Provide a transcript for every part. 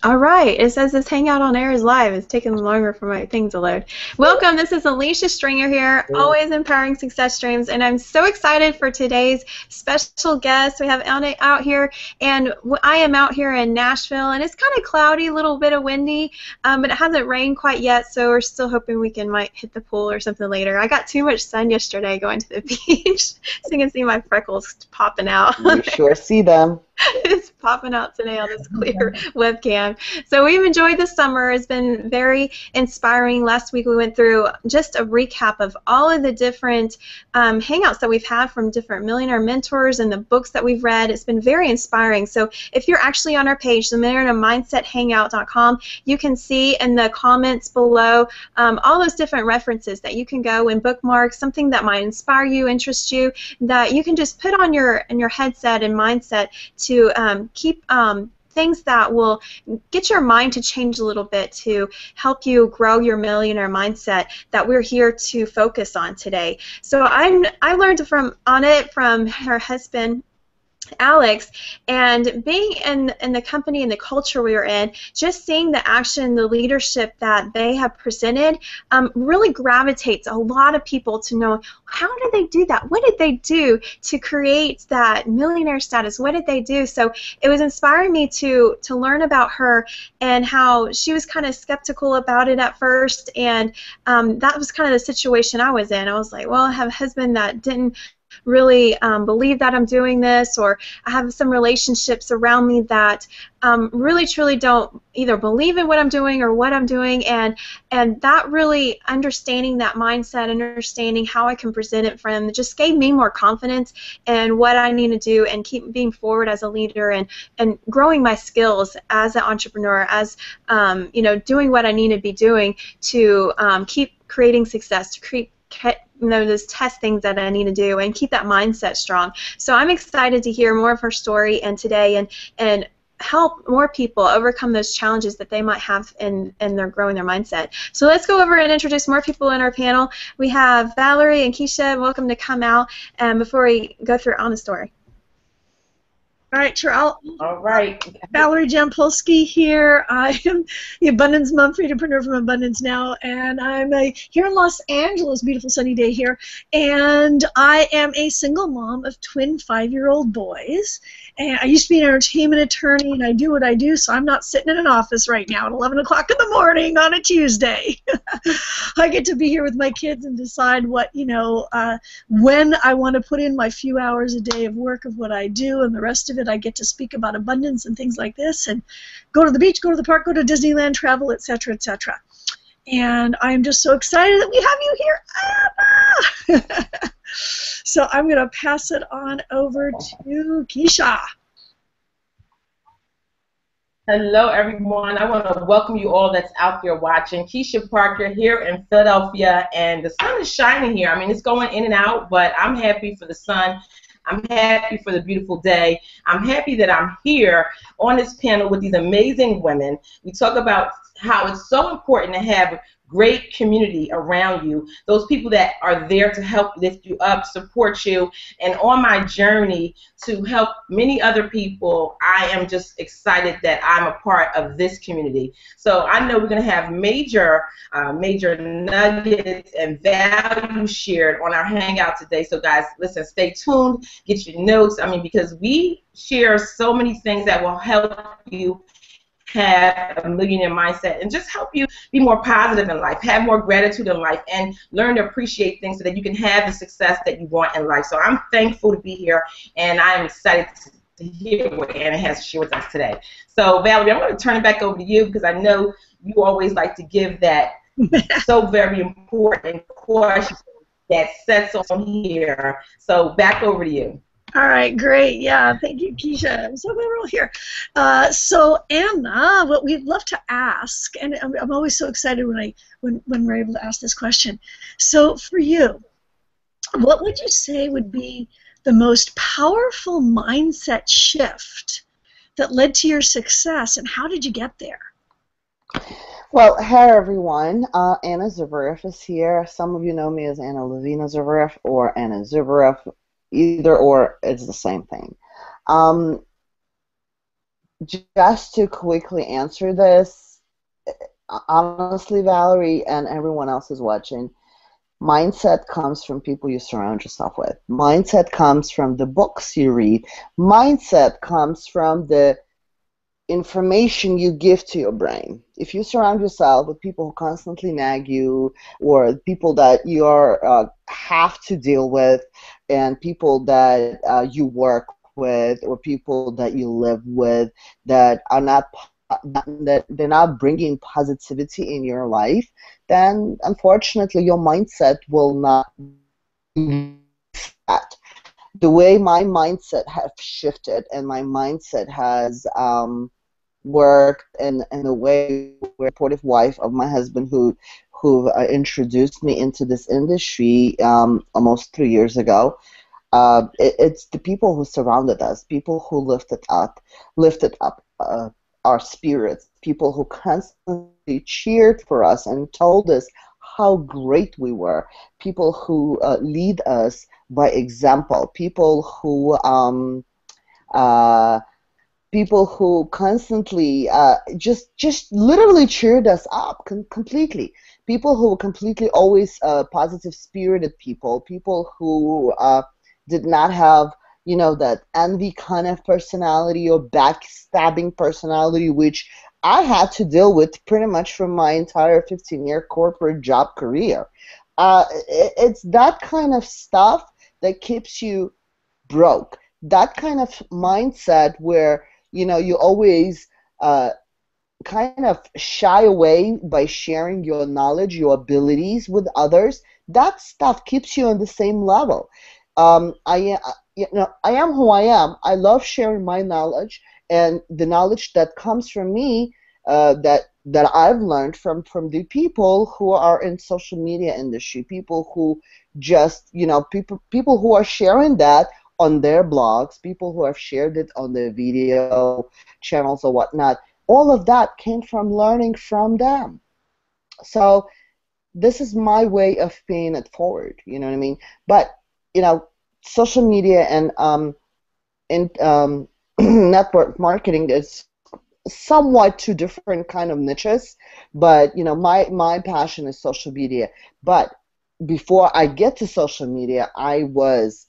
All right, it says this Hangout on Air is live. It's taking longer for my thing to load. Welcome, this is Alecia Stringer here, always empowering success dreams, and I'm so excited for today's special guest. We have Anna out here, and I am out here in Nashville, and it's kind of cloudy, a little bit of windy, but it hasn't rained quite yet, so we're still hoping we might hit the pool or something later. I got too much sun yesterday going to the beach, so you can see my freckles popping out. You sure see them. It's popping out today on this clear webcam. So we've enjoyed the summer. It's been very inspiring. Last week we went through just a recap of all of the different hangouts that we've had from different millionaire mentors and the books that we've read. It's been very inspiring. So if you're actually on our page, the millionairemindsетhangout.com, you can see in the comments below all those different references that you can go and bookmark, something that might inspire you, interest you, that you can just put on your headset and mindset to keep things that will get your mind to change a little bit to help you grow your millionaire mindset that we're here to focus on today. So I learned from her husband, Alex, and being in the company and the culture we were in, just seeing the action, the leadership that they have presented really gravitates a lot of people to know, how did they do that? What did they do to create that millionaire status? What did they do? So it was inspiring me to learn about her and how she was kind of skeptical about it at first, and that was kind of the situation I was in. I was like, well, I have a husband that didn't really believe that I'm doing this, or I have some relationships around me that really truly don't either believe in what I'm doing or what I'm doing, and that really understanding that mindset, understanding how I can present it for them, just gave me more confidence in what I need to do and keep being forward as a leader and growing my skills as an entrepreneur, as doing what I need to be doing to keep creating success, to create those test things that I need to do and keep that mindset strong. So I'm excited to hear more of her story and today and help more people overcome those challenges that they might have in their growing their mindset. So let's go over and introduce more people in our panel. We have Valerie and Kesha. Welcome to come out before we go through Anna's story. All right, sure. All right. Valerie Jampolsky here. I am the Abundance Mom, Freedompreneur from Abundance Now, and I'm here in Los Angeles, beautiful sunny day here, and I am a single mom of twin 5-year-old boys. And I used to be an entertainment attorney, and I do what I do, so I'm not sitting in an office right now at 11 o'clock in the morning on a Tuesday. I get to be here with my kids and decide what, when I want to put in my few hours a day of work of what I do, and the rest of it I get to speak about abundance and things like this, and go to the beach, go to the park, go to Disneyland, travel, etc., etc. And I'm just so excited that we have you here, Anna! So I'm going to pass it on over to Kesha. Hello, everyone. I want to welcome you all that's out there watching. Kesha Parker here in Philadelphia, and the sun is shining here. I mean, it's going in and out, but I'm happy for the sun. I'm happy for the beautiful day. I'm happy that I'm here on this panel with these amazing women. We talk about how it's so important to have great community around you, those people that are there to help lift you up, support you, and on my journey to help many other people, I am just excited that I'm a part of this community. So I know we're going to have major nuggets and value shared on our Hangout today. So guys, listen, stay tuned, get your notes, because we share so many things that will help you have a millionaire mindset and just help you be more positive in life, have more gratitude in life, and learn to appreciate things so that you can have the success that you want in life. So I'm thankful to be here, and I'm excited to hear what Anna has to share with us today. So Valerie, I'm going to turn it back over to you because I know you always like to give that so very important question that sets on here. So back over to you. All right, great. Yeah, thank you, Kesha. I'm so glad we're all here. So Anna, what we'd love to ask, and I'm always so excited when we're able to ask this question. So for you, what would you say would be the most powerful mindset shift that led to your success, and how did you get there? Well, hey everyone, Anna Zubarev is here. Some of you know me as Anna Levina-Zubarev or Anna Zubarev. Either or, it's the same thing. just to quickly answer this, honestly, Valerie, and everyone else is watching, mindset comes from people you surround yourself with. Mindset comes from the books you read. Mindset comes from the information you give to your brain. If you surround yourself with people who constantly nag you, or people that you have to deal with, and people that you work with, or people that you live with that are not that they're not bringing positivity in your life, then unfortunately your mindset will not be that. The way my mindset has shifted and my mindset has worked in a way where supportive wife of my husband who introduced me into this industry almost 3 years ago. It's the people who surrounded us, people who lifted up our spirits, people who constantly cheered for us and told us how great we were, people who lead us by example, uh, people who constantly just literally cheered us up completely. People who were completely always positive spirited people who did not have, that envy kind of personality or backstabbing personality, which I had to deal with pretty much from my entire 15-year corporate job career. It's that kind of stuff that keeps you broke. That kind of mindset where you always kind of shy away by sharing your knowledge, your abilities with others. That stuff keeps you on the same level. I am who I am. I love sharing my knowledge, and the knowledge that comes from me, that I've learned from the people who are in social media industry, people who just people who are sharing that on their blogs, people who have shared it on their video channels or whatnot. All of that came from learning from them. So this is my way of paying it forward. You know what I mean? But social media and network marketing is somewhat two different kind of niches. But my passion is social media. But before I get to social media, I was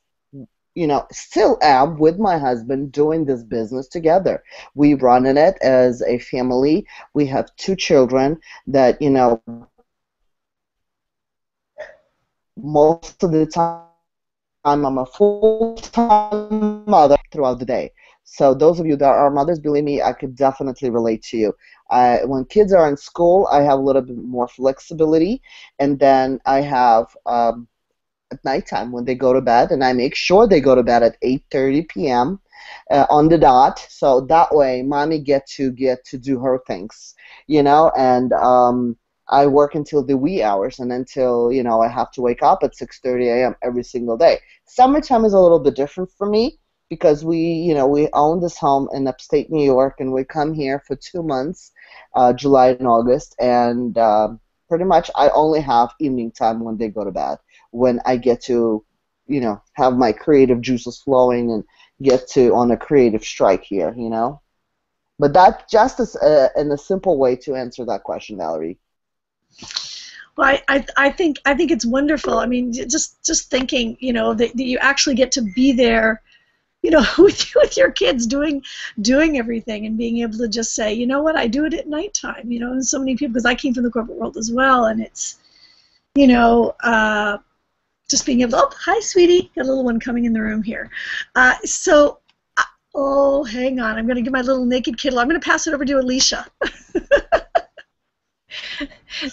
still am with my husband doing this business together. We run it as a family. We have 2 children that, most of the time I'm a full-time mother throughout the day. So those of you that are mothers, believe me, I could definitely relate to you. When kids are in school, I have a little bit more flexibility, and then I have at nighttime when they go to bed, and I make sure they go to bed at 8:30 p.m. On the dot, so that way mommy get to do her things, and I work until the wee hours and until I have to wake up at 6:30 a.m. every single day. Summertime is a little bit different for me because we own this home in upstate New York, and we come here for 2 months, July and August, and pretty much I only have evening time when they go to bed, when I get to, have my creative juices flowing and get to on a creative strike here, But that just is in a simple way to answer that question, Valerie. Well, I think it's wonderful. I mean, just thinking, that you actually get to be there, with your kids doing everything and being able to just say, you know what, I do it at nighttime, and so many people, because I came from the corporate world as well, and it's, just being able to, oh, hi, sweetie, got a little one coming in the room here. Oh, hang on, I'm going to get my little naked kiddo. I'm going to pass it over to Alecia.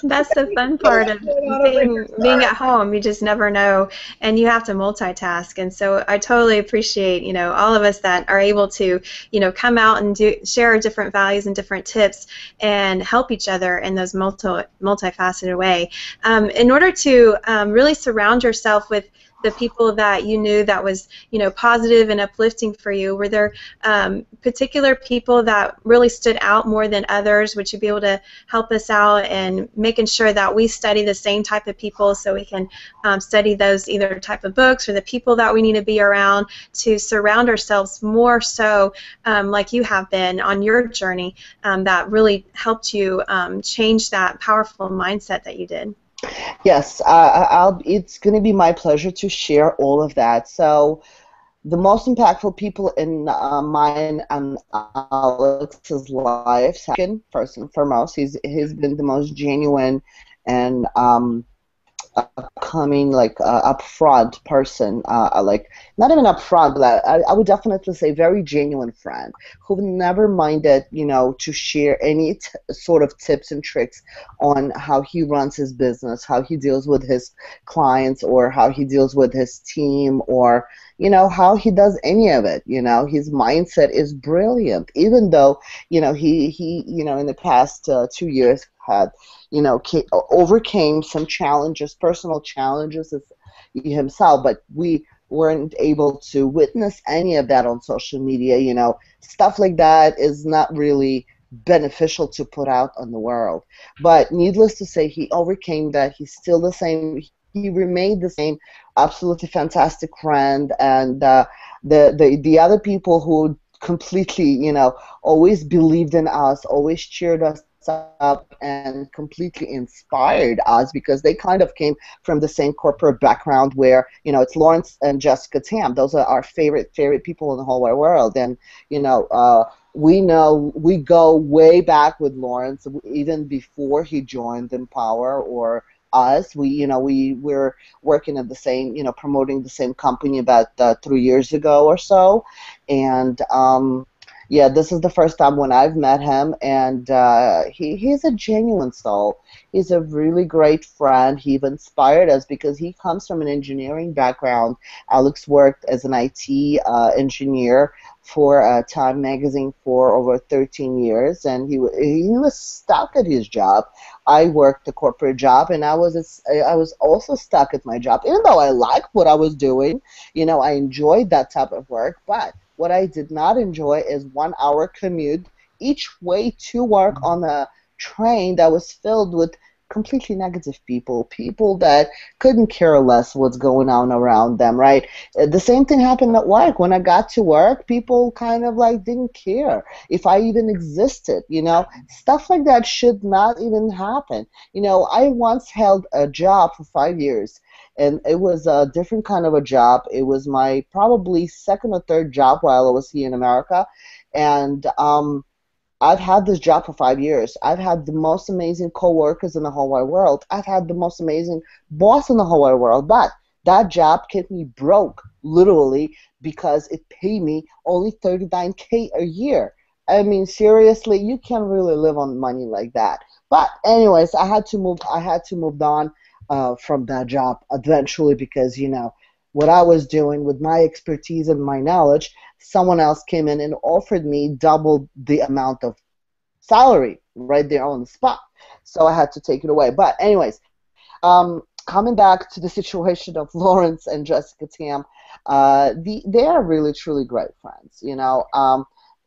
That's the fun part of being at home. You just never know, and you have to multitask. And so I totally appreciate, all of us that are able to, come out and share our different values and different tips and help each other in those multifaceted way. In order to really surround yourself with the people that you knew that was, positive and uplifting for you? Were there particular people that really stood out more than others? Would you be able to help us out and making sure that we study the same type of people so we can study those either type of books or the people that we need to be around to surround ourselves more so like you have been on your journey that really helped you change that powerful mindset that you did? Yes, it's going to be my pleasure to share all of that. So, the most impactful people in mine and Alex's life, second, first and foremost, he's been the most genuine and upcoming, like upfront person, like not even upfront, but I would definitely say very genuine friend who never minded, to share any sort of tips and tricks on how he runs his business, how he deals with his clients, or how he deals with his team, or how he does any of it. His mindset is brilliant, even though he in the past 2 years had overcame some challenges, personal challenges himself, but we weren't able to witness any of that on social media. Stuff like that is not really beneficial to put out on the world. But needless to say, he overcame that. He's still the same. He remained the same, absolutely fantastic friend, and the other people who completely, always believed in us, always cheered us up, and completely inspired us, because they kind of came from the same corporate background where, it's Lawrence and Jessica Tam. Those are our favorite people in the whole wide world. And, we go way back with Lawrence, even before he joined Empower or us. We're working at the same, promoting the same company about 3 years ago or so. And, yeah, this is the first time when I've met him, and he's a genuine soul. He's a really great friend. He inspired us because he comes from an engineering background. Alex worked as an IT engineer for Time Magazine for over 13 years, and he was stuck at his job. I worked a corporate job, and I was also stuck at my job, even though I liked what I was doing. I enjoyed that type of work, but what I did not enjoy is 1 hour commute each way to work on a train that was filled with completely negative people that couldn't care less what's going on around them, right? The same thing happened at work. When I got to work, people kind of like didn't care if I even existed, Stuff like that should not even happen. I once held a job for 5 years, and it was a different kind of a job. It was my probably second or third job while I was here in America, and I've had this job for 5 years. I've had the most amazing coworkers in the whole wide world. I've had the most amazing boss in the whole wide world. But that job kept me broke, literally, because it paid me only $39K a year. I mean, seriously, you can't really live on money like that. But anyways, I had to move on from that job eventually, because what I was doing with my expertise and my knowledge, someone else came in and offered me double the amount of salary right there on the spot. So I had to take it away. But anyways, coming back to the situation of Lawrence and Jessica Tam, they are really, truly great friends.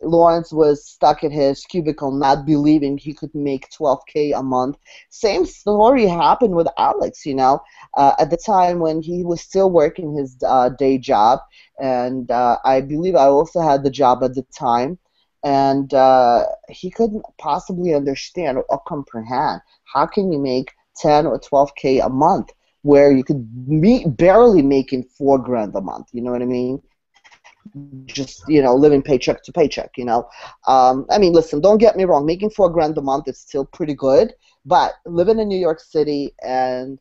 Lawrence was stuck in his cubicle not believing he could make $12K a month. Same story happened with Alex, at the time when he was still working his day job. And I believe I also had the job at the time. And he couldn't possibly understand or comprehend how can you make 10 or 12K a month where you could be barely making $4 grand a month. You know what I mean? Just living paycheck to paycheck. I mean, listen, don't get me wrong, making $4 grand a month is still pretty good, but living in New York City and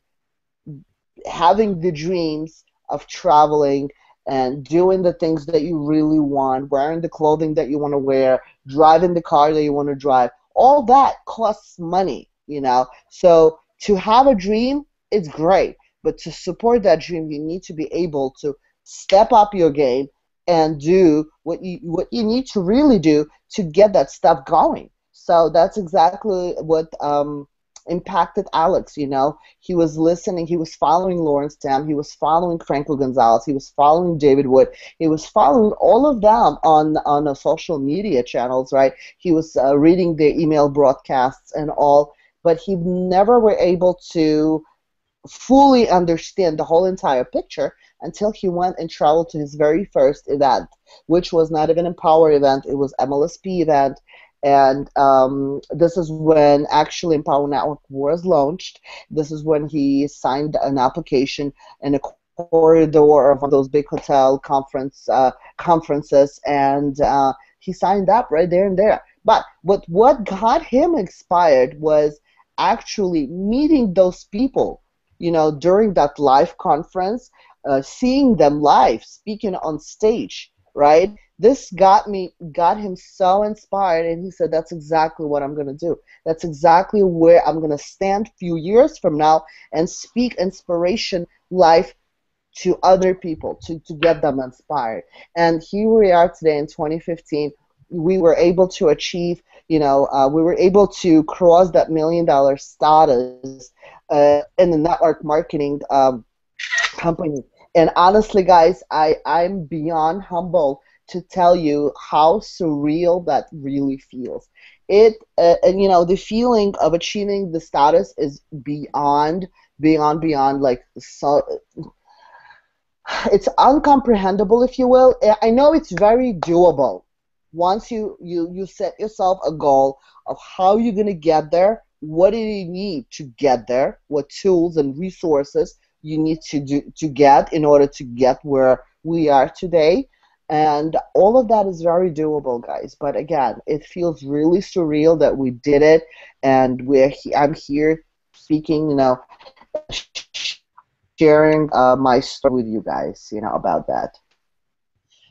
having the dreams of traveling and doing the things that you really want, wearing the clothing that you want to wear, driving the car that you want to drive, all that costs money. So to have a dream, it's great, but to support that dream, you need to be able to step up your game and do what you need to really do to get that stuff going. So that's exactly what impacted Alex, you know. He was listening, he was following Lawrence Tam, he was following Franco Gonzalez, he was following David Wood, he was following all of them on the social media channels, right? He was reading their email broadcasts and all, but he never were able to fully understand the whole entire picture until he went and traveled to his very first event, which was not even a Empower event, it was MLSP event. And this is when actually Empower Network was launched. This is when he signed an application in a corridor of one of those big hotel conferences, and he signed up right there and there. But what got him inspired was actually meeting those people, you know, during that live conference, seeing them live, speaking on stage, right? This got him so inspired, and he said, that's exactly what I'm going to do. That's exactly where I'm going to stand a few years from now and speak inspiration live to other people, to get them inspired. And here we are today in 2015. We were able to achieve, we were able to cross that $1 million status in the network marketing company. And honestly, guys, I'm beyond humble to tell you how surreal that really feels. And the feeling of achieving the status is beyond, like, so it's uncomprehendable, if you will. I know it's very doable. Once you set yourself a goal of how you're going to get there, what do you need to get there, what tools and resources you need to get in order to get where we are today. And all of that is very doable, guys. But again, it feels really surreal that we did it, and I'm here speaking, sharing my story with you guys, about that.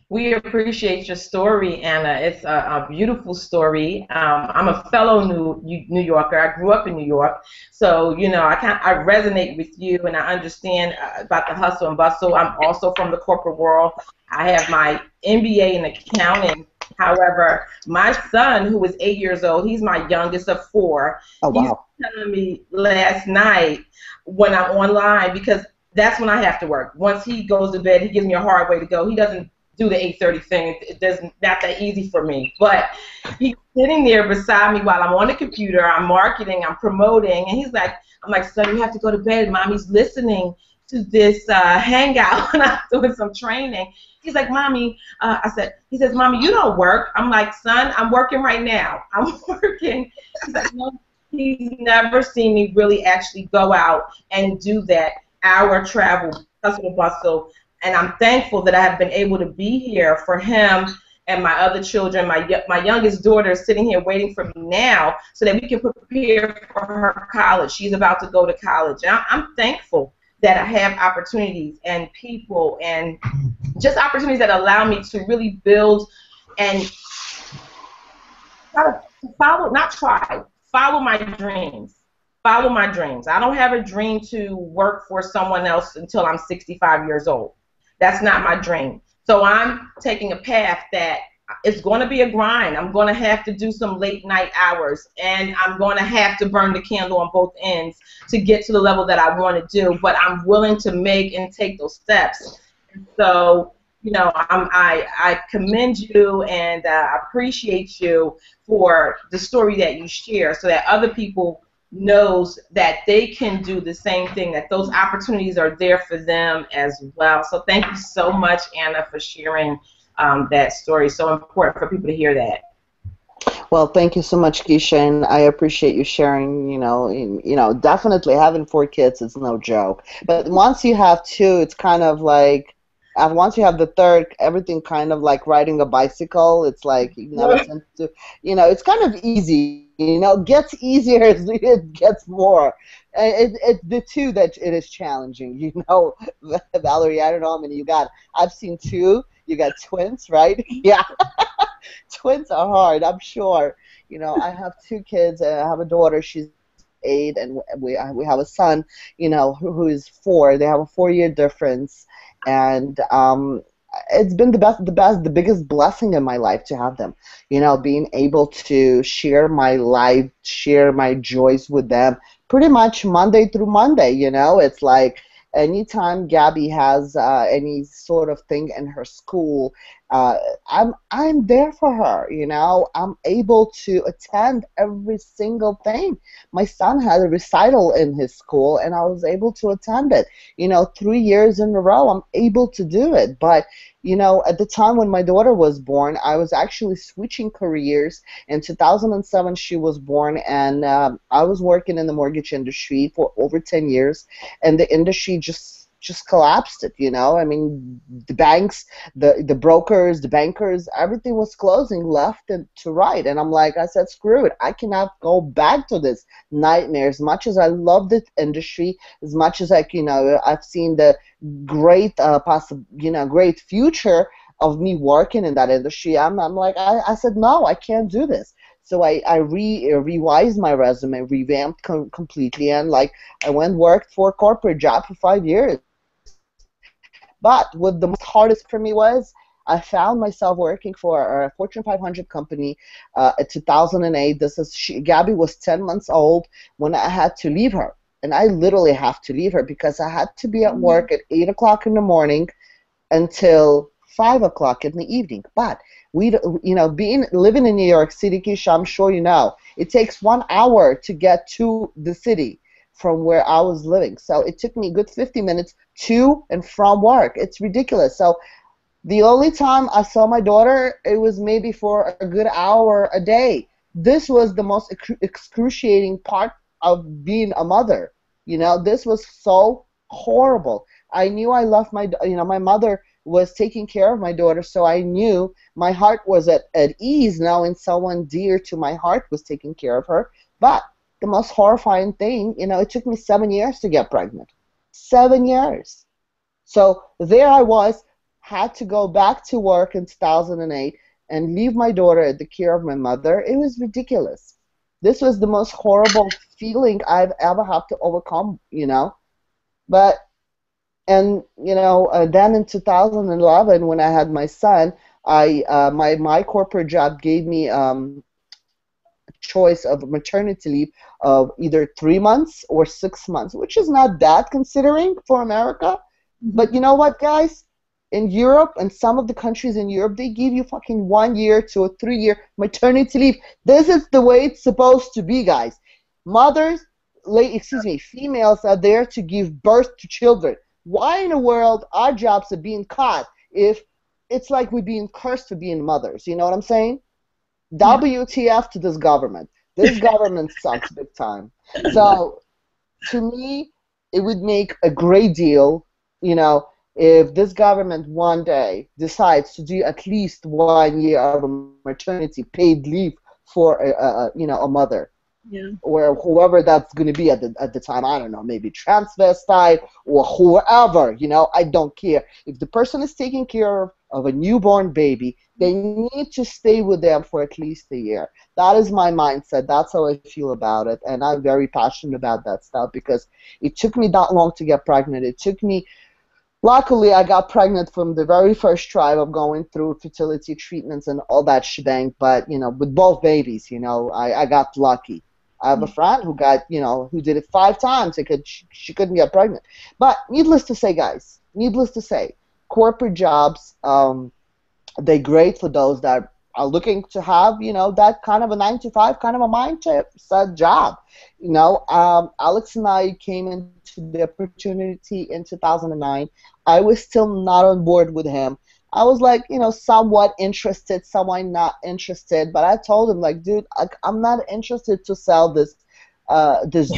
We appreciate your story, Anna. It's a beautiful story. I'm a fellow New Yorker. I grew up in New York, so I resonate with you, and I understand about the hustle and bustle. I'm also from the corporate world. I have my MBA in accounting. However, my son, who is 8 years old, he's my youngest of 4. Oh, wow. He was telling me last night when I'm online, because that's when I have to work. Once he goes to bed, he gives me a hard way to go. He doesn't do the 8:30 thing. It doesn't, not that easy for me. But he's sitting there beside me while I'm on the computer, I'm marketing, I'm promoting, and I'm like, son, you have to go to bed. Mommy's listening to this Hangout, and I'm doing some training. He's like, Mommy, he says, Mommy, you don't work. I'm like, son, I'm working right now. I'm working. He's like, no, he's never seen me really actually go out and do that hour travel, hustle and bustle. And I'm thankful that I have been able to be here for him and my other children. My youngest daughter is sitting here waiting for me now so that we can prepare for her college. She's about to go to college. And I'm thankful that I have opportunities and people and just opportunities that allow me to really build and follow my dreams. Follow my dreams. I don't have a dream to work for someone else until I'm 65 years old. That's not my dream. So I'm taking a path that it's going to be a grind. I'm going to have to do some late night hours, and I'm going to have to burn the candle on both ends to get to the level that I want to do. But I'm willing to make and take those steps. And so, I commend you and I appreciate you for the story that you share, so that other people knows that they can do the same thing, that those opportunities are there for them as well. So thank you so much, Anna, for sharing that story. So important for people to hear that. Well, thank you so much, Kesha, and I appreciate you sharing. Definitely having 4 kids is no joke. But once you have 2, it's kind of like, once you have the 3rd, everything kind of like riding a bicycle. It's like you never tend to, it's kind of easy. It gets easier as it gets more. It's the 2 that it is challenging. Valerie, I don't know how many you got. I've seen 2. You got twins, right? Yeah. Twins are hard, I'm sure. I have 2 kids. I have a daughter. She's 8, and we have a son, who is 4. They have a 4-year difference, and it's been the biggest blessing in my life to have them. Being able to share my life, share my joys with them, pretty much Monday through Monday, you know. It's like anytime Gabby has any sort of thing in her school, uh, I'm there for her, you know. I'm able to attend every single thing. My son had a recital in his school, and I was able to attend it. You know, 3 years in a row, I'm able to do it. But you know, at the time when my daughter was born, I was actually switching careers. In 2007, she was born, and I was working in the mortgage industry for over 10 years, and the industry just collapsed it, you know. I mean, the banks, the brokers, the bankers, everything was closing left and to right. And I'm like, I said, screw it. I cannot go back to this nightmare. As much as I love this industry, as much as you know, I've seen the great great future of me working in that industry. I'm like, I said, no, I can't do this. So I revised my resume, revamped completely, and like I went worked for a corporate job for 5 years. But what the most hardest for me was, I found myself working for a Fortune 500 company in 2008. Gabby was 10 months old when I had to leave her. And I literally have to leave her because I had to be at work at 8 o'clock in the morning until 5 o'clock in the evening. But living in New York City, Kesha, I'm sure you know, it takes 1 hour to get to the city from where I was living. So it took me a good 50 minutes to and from work. It's ridiculous. So the only time I saw my daughter, it was maybe for a good hour a day. This was the most excruciating part of being a mother. You know, this was so horrible. I knew I loved my mother was taking care of my daughter, so I knew my heart was at ease knowing someone dear to my heart was taking care of her. But the most horrifying thing, you know, it took me 7 years to get pregnant. 7 years. So there I was, had to go back to work in 2008 and leave my daughter at the care of my mother. It was ridiculous. This was the most horrible feeling I've ever had to overcome, you know. But, and, you know, then in 2011, when I had my son, my corporate job gave me choice of maternity leave of either 3 months or 6 months, which is not bad considering for America. But you know what, guys? In Europe and some of the countries in Europe, they give you fucking 1 year to a 3-year maternity leave. This is the way it's supposed to be, guys. Females are there to give birth to children. Why in the world our jobs are being cut if it's like we're being cursed for being mothers? You know what I'm saying? Yeah. WTF to this government. This government sucks big time. So, to me, it would make a great deal, you know, if this government one day decides to do at least 1 year of maternity paid leave for a mother. Yeah. Or whoever that's going to be at the time, I don't know, maybe transvestite or whoever, you know, I don't care. If the person is taking care of a newborn baby, they need to stay with them for at least a year. That is my mindset. That's how I feel about it, and I'm very passionate about that stuff because it took me that long to get pregnant. Luckily, I got pregnant from the very first try of going through fertility treatments and all that shebang, but, you know, with both babies, you know, I got lucky. I have a friend who did it 5 times. She couldn't get pregnant. But needless to say, guys, corporate jobs, they're great for those that are looking to have, you know, that kind of a 9 to 5 kind of a mindset job. You know, Alex and I came into the opportunity in 2009. I was still not on board with him. I was like, you know, somewhat interested, somewhat not interested. But I told him, like, dude, I'm not interested to sell this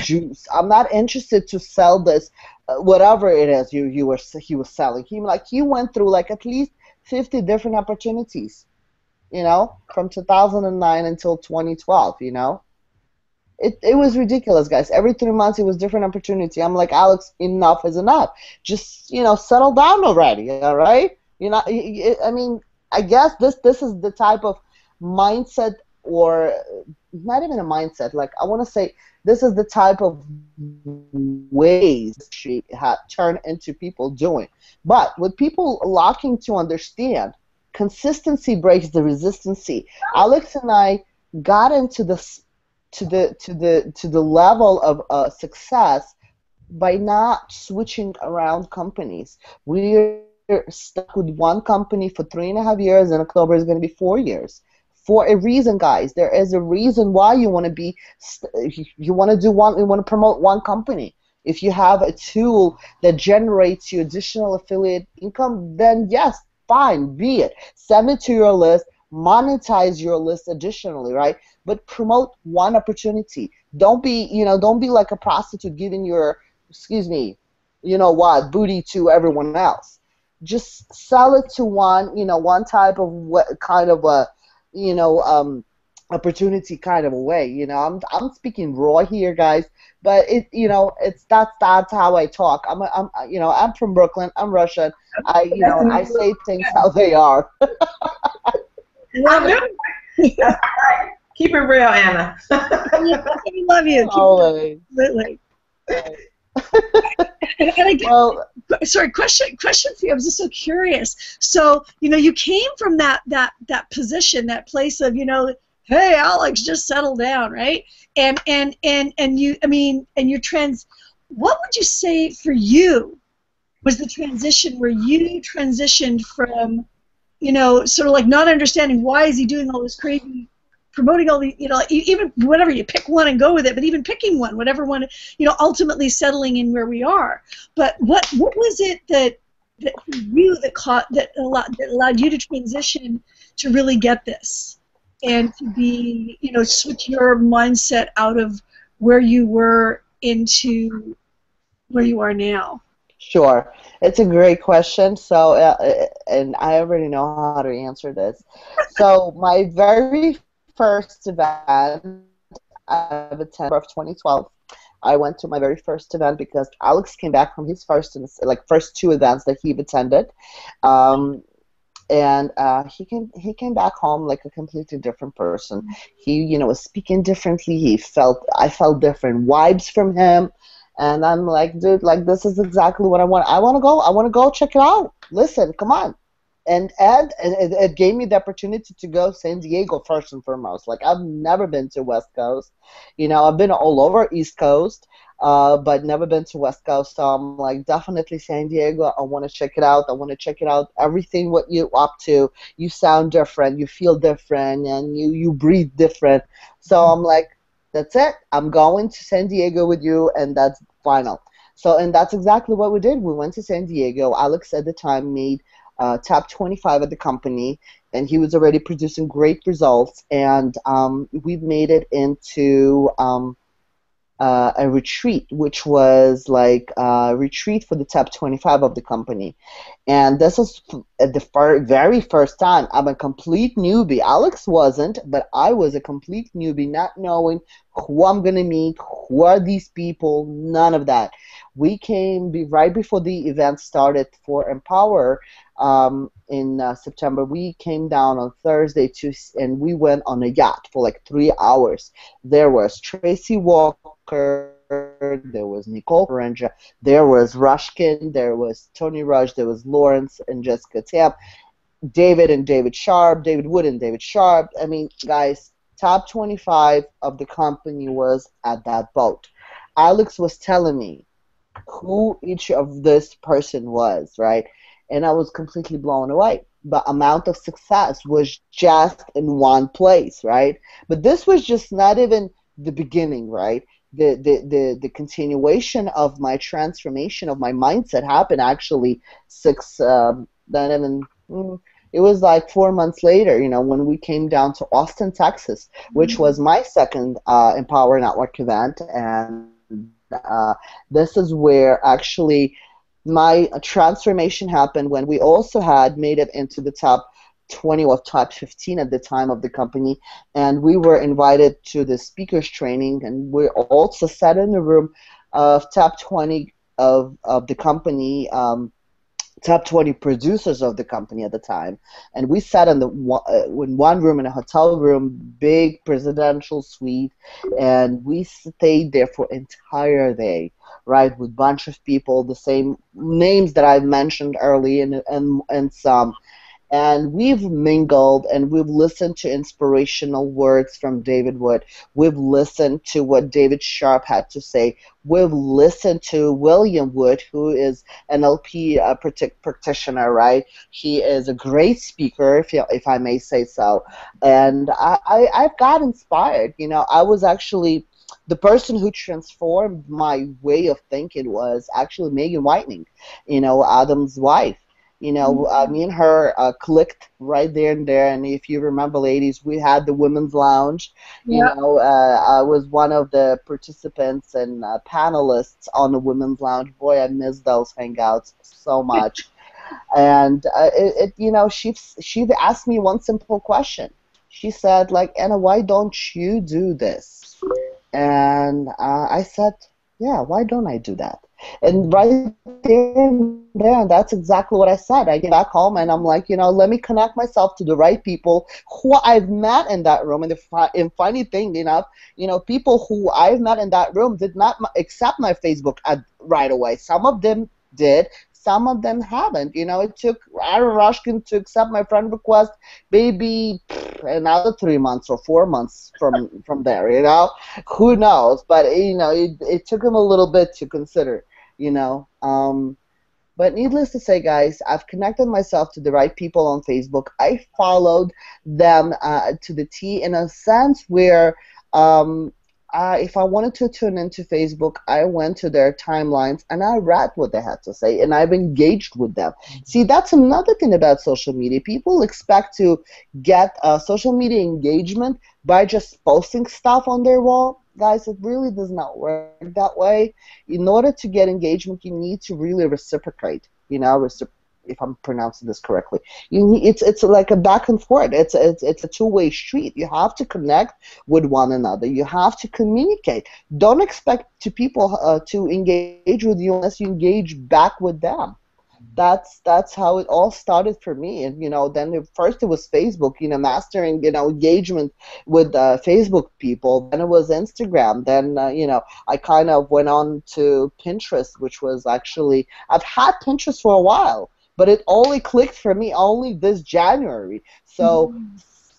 juice. I'm not interested to sell this whatever it is he was selling. He went through like at least 50 different opportunities, you know, from 2009 until 2012, you know. It was ridiculous, guys. Every 3 months it was different opportunity. I'm like, Alex, enough is enough. Just, you know, settle down already, all right? You know, I mean, I guess this is the type of mindset, or not even a mindset. Like, I want to say this is the type of ways she had turned into people doing. But with people lacking to understand, consistency breaks the resistance. Alex and I got into this to the level of success by not switching around companies. We're stuck with one company for 3.5 years, and October is going to be 4 years. For a reason, guys. There is a reason why you want to you want to do one, you want to promote one company. If you have a tool that generates you additional affiliate income, then yes, fine, be it. Send it to your list, monetize your list additionally, right? But promote one opportunity. Don't be, don't be like a prostitute giving your, excuse me, booty to everyone else. Just sell it to one type of kind of a, opportunity kind of a way. I'm speaking raw here, guys, but that's how I talk. I'm from Brooklyn. I'm Russian. I say things how they are. Love it. That's right. Keep it real, Anna. We love you. Always. Absolutely. Sorry, question for you. I was just so curious. So, you came from that position, that place of, hey, Alex, just settle down, right? And what would you say for you was the transition where you transitioned from, sort of like not understanding why is he doing all this crazy, promoting all the, even whatever, you pick one and go with it, but even picking one, whatever one, ultimately settling in where we are. But what was it that for you that allowed you to transition to really get this and to be, switch your mindset out of where you were into where you are now? Sure. It's a great question. So, and I already know how to answer this. So, my very first event I've attended of 2012. I went to my very first event because Alex came back from his first two events that he attended, and he came back home like a completely different person. He was speaking differently. I felt different vibes from him. And I'm like, dude, like this is exactly what I want. I want to go check it out. Listen, come on. And it gave me the opportunity to go San Diego first and foremost. Like I've never been to West Coast. I've been all over East Coast, but never been to West Coast. So I'm like, definitely San Diego. I want to check it out. I want to check it out. Everything what you're up to, you sound different, you feel different, and you breathe different. So I'm like, that's it. I'm going to San Diego with you, and that's final. So, and that's exactly what we did. We went to San Diego. Alex at the time made top 25 at the company, and he was already producing great results. And we've made it into a retreat, which was like a retreat for the top 25 of the company. And this is the very first time. I'm a complete newbie. Alex wasn't, but I was a complete newbie, not knowing who I'm going to meet, who are these people, none of that. We came right before the event started for Empower in September. We came down on Thursday, and we went on a yacht for like 3 hours. There was Tracy Walker, there was Nicole Ferenja, there was Rushkin, there was Tony Rush, there was Lawrence and Jessica Tam, David Wood and David Sharp. I mean, guys, top 25 of the company was at that boat. Alex was telling me who each of this person was, right? And I was completely blown away. The amount of success was just in one place, right? But this was just not even the beginning, right? The continuation of my transformation of my mindset happened actually it was like 4 months later, when we came down to Austin, Texas, which was my second Empower Network event. And this is where actually my transformation happened, when we also had made it into the top 20 or top 15 at the time of the company, and we were invited to the speakers training, and we also sat in the room of top 20 of the company, top 20 producers of the company at the time, and we sat in one room in a hotel room, big presidential suite, and we stayed there for entire day, right, with a bunch of people, the same names that I mentioned early and some, And we've mingled and we've listened to inspirational words from David Wood. We've listened to what David Sharp had to say. We've listened to William Wood, who is an LP practitioner, right? He is a great speaker, if I may say so. And I've got inspired. You know, I was actually the person who transformed my way of thinking was actually Megan Whitening, you know, Adam's wife. You know, me and her clicked right there and there. And if you remember, ladies, we had the women's lounge. You know, I was one of the participants and panelists on the women's lounge. Boy, I miss those hangouts so much. And you know, she asked me one simple question. She said, like, Anna, why don't you do this? And I said, yeah, why don't I do that? And right there, that's exactly what I said. I came back home and I'm like, you know, let me connect myself to the right people who I've met in that room. And funny thing enough, you know, people who I've met in that room did not accept my Facebook right away. Some of them did. Some of them haven't. You know, it took Aaron Rushkin to accept my friend request maybe another 3 months or 4 months from there, you know. Who knows? But, you know, it took him a little bit to consider, you know. But needless to say, guys, I've connected myself to the right people on Facebook. I followed them to the T in a sense where if I wanted to tune into Facebook, I went to their timelines and I read what they had to say and I've engaged with them. See, that's another thing about social media. People expect to get social media engagement by just posting stuff on their wall. Guys, it really does not work that way. In order to get engagement, you need to really reciprocate, you know, if I'm pronouncing this correctly. It's like a back and forth. It's a two-way street. You have to connect with one another. You have to communicate. Don't expect people to engage with you unless you engage back with them. That's how it all started for me. And you know, then first it was Facebook, you know, mastering, you know, engagement with Facebook people. Then it was Instagram. Then you know, I kind of went on to Pinterest, which was actually, I've had Pinterest for a while, but it only clicked for me only this January. So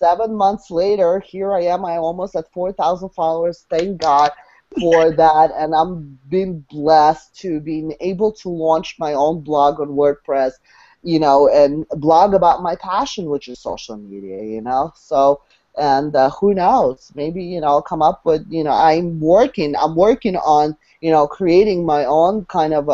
7 months later, here I am. I'm almost at 4,000 followers. Thank God for that. And I'm being blessed to being able to launch my own blog on WordPress, you know, and blog about my passion, which is social media, you know. So, and who knows? Maybe, you know, I'll come up with, you know, I'm working on, you know, creating my own kind of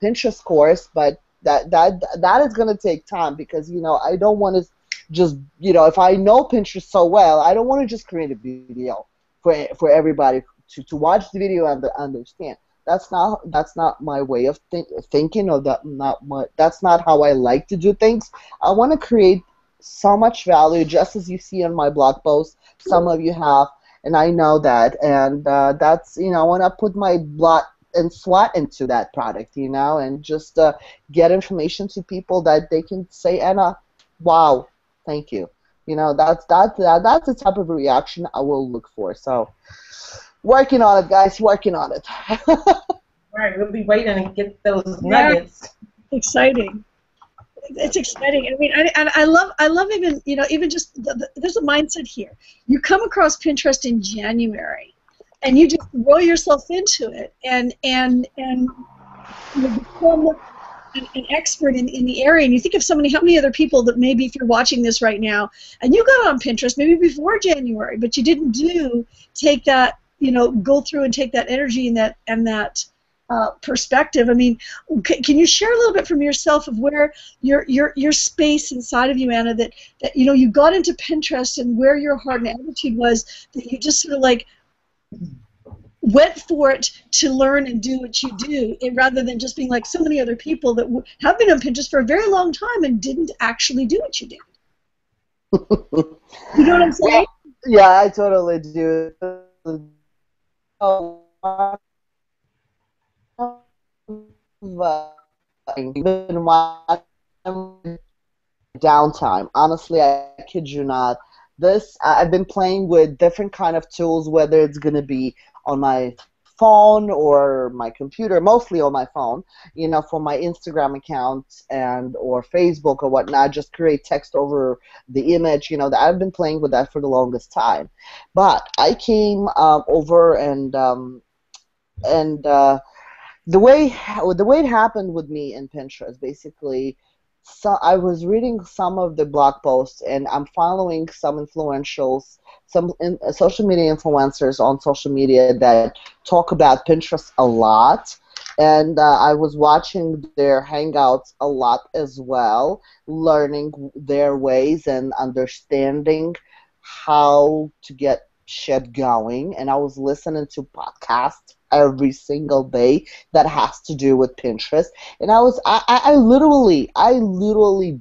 Pinterest course, but that is going to take time because, you know, I don't want to just, you know, if I know Pinterest so well, I don't want to just create a video for everybody to watch the video and understand. That's not my way of thinking, or that's not how I like to do things. I want to create so much value, just as you see on my blog post. Some of you have, and I know that, and that's, you know, I want to put my blood and sweat into that product, you know, and just get information to people that they can say, Anna, wow, thank you. You know, that's the type of reaction I will look for. So, working on it, guys, working on it. Right, we'll be waiting to get those nuggets. Exciting. It's exciting. I mean, I love even, you know, even just there's a mindset here. You come across Pinterest in January, and you just throw yourself into it, and you become an expert in the area. And you think of how many other people that maybe, if you're watching this right now, and you got on Pinterest maybe before January, but you didn't take that, you know, go through and take that energy and that perspective. I mean, can you share a little bit from yourself of where your space inside of you, Anna, that you know, you got into Pinterest and where your heart and attitude was, that you just sort of like went for it to learn and do what you do, rather than just being like so many other people that have been on Pinterest for a very long time and didn't actually do what you did. You know what I'm saying? Yeah, I totally do. Even downtime. Honestly, I kid you not. I've been playing with different kind of tools, whether it's going to be on my phone or my computer, mostly on my phone, you know, for my Instagram account and or Facebook or whatnot, just create text over the image, you know, that I've been playing with that for the longest time. But I came over and the way it happened with me in Pinterest, basically, so I was reading some of the blog posts, and I'm following some influentials, social media influencers on social media that talk about Pinterest a lot, and I was watching their hangouts a lot as well, learning their ways and understanding how to get shit going, and I was listening to podcasts every single day that has to do with Pinterest. And I literally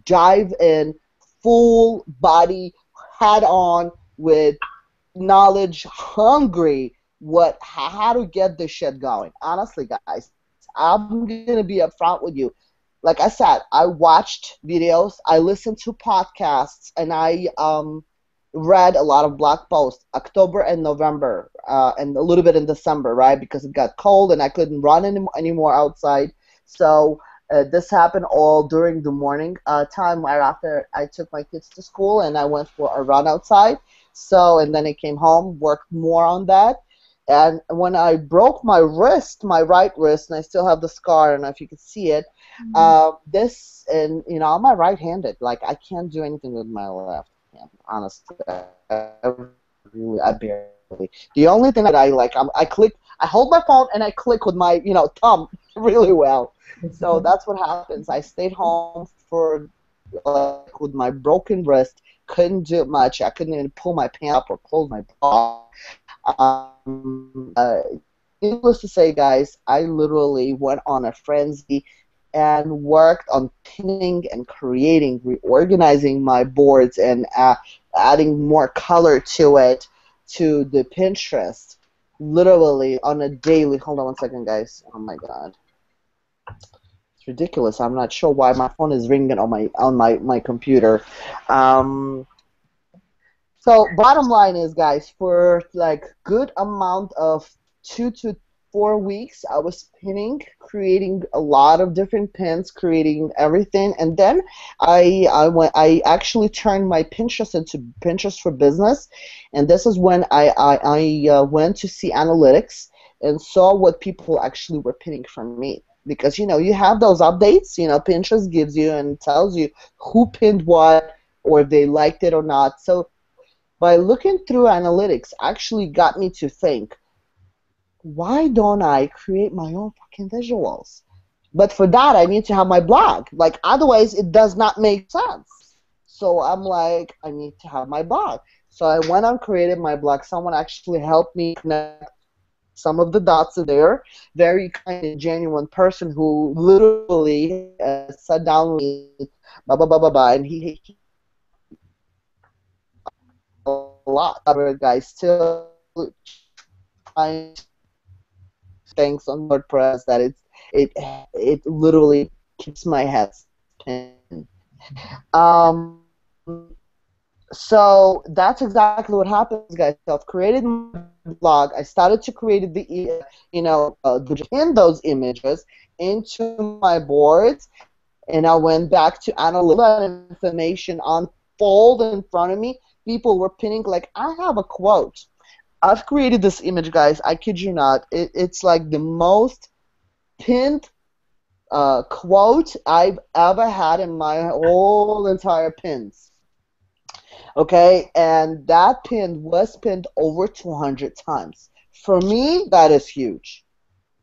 dive in full body, head on, with knowledge hungry, how to get this shit going. Honestly, guys, I'm gonna be upfront with you. Like I said, I watched videos, I listened to podcasts, and I read a lot of blog posts October and November, and a little bit in December, right? Because it got cold and I couldn't run anymore outside. So this happened all during the morning time, right after I took my kids to school, and I went for a run outside. So, and then I came home, worked more on that. And when I broke my wrist, my right wrist, and I still have the scar, I don't know if you can see it, and you know, I'm a right-handed. Like, I can't do anything with my left hand, honestly. I barely. The only thing that I like, I click, I hold my phone and I click with my, you know, thumb really well. So that's what happens. I stayed home for, like, with my broken wrist, couldn't do much. I couldn't even pull my pants up or close my bra. Needless to say, guys, I literally went on a frenzy and worked on pinning and creating, reorganizing my boards and adding more color to it, to the Pinterest, literally on a daily. Hold on one second, guys. Oh my God, it's ridiculous. I'm not sure why my phone is ringing on my computer. So bottom line is, guys, for like good amount of 2 to 4 weeks, I was pinning, creating a lot of different pins, creating everything, and then I actually turned my Pinterest into Pinterest for Business, and this is when I went to see analytics and saw what people actually were pinning from me. Because, you know, you have those updates, you know, Pinterest gives you and tells you who pinned what, or if they liked it or not. So by looking through analytics actually got me to think, why don't I create my own fucking visuals? But for that, I need to have my blog. Like, otherwise, it does not make sense. So I'm like, I need to have my blog. So I went and created my blog. Someone actually helped me connect some of the dots in there. Very kind and genuine person who literally sat down with me, blah, blah, blah, blah, blah, and he a lot of guys still trying things on WordPress that it literally keeps my head spinning. So that's exactly what happens, guys. So I've created my blog. I started to create pin those images into my boards, and I went back to analyze information unfold in front of me. People were pinning, like, I have a quote. I've created this image, guys. I kid you not. It's like the most pinned quote I've ever had in my whole entire pins. Okay, and that pin was pinned over 200 times. For me, that is huge.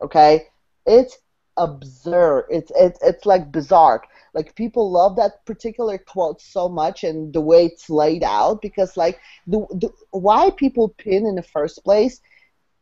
Okay, it's absurd. It's like bizarre. Like, people love that particular quote so much, and the way it's laid out, because like why people pin in the first place,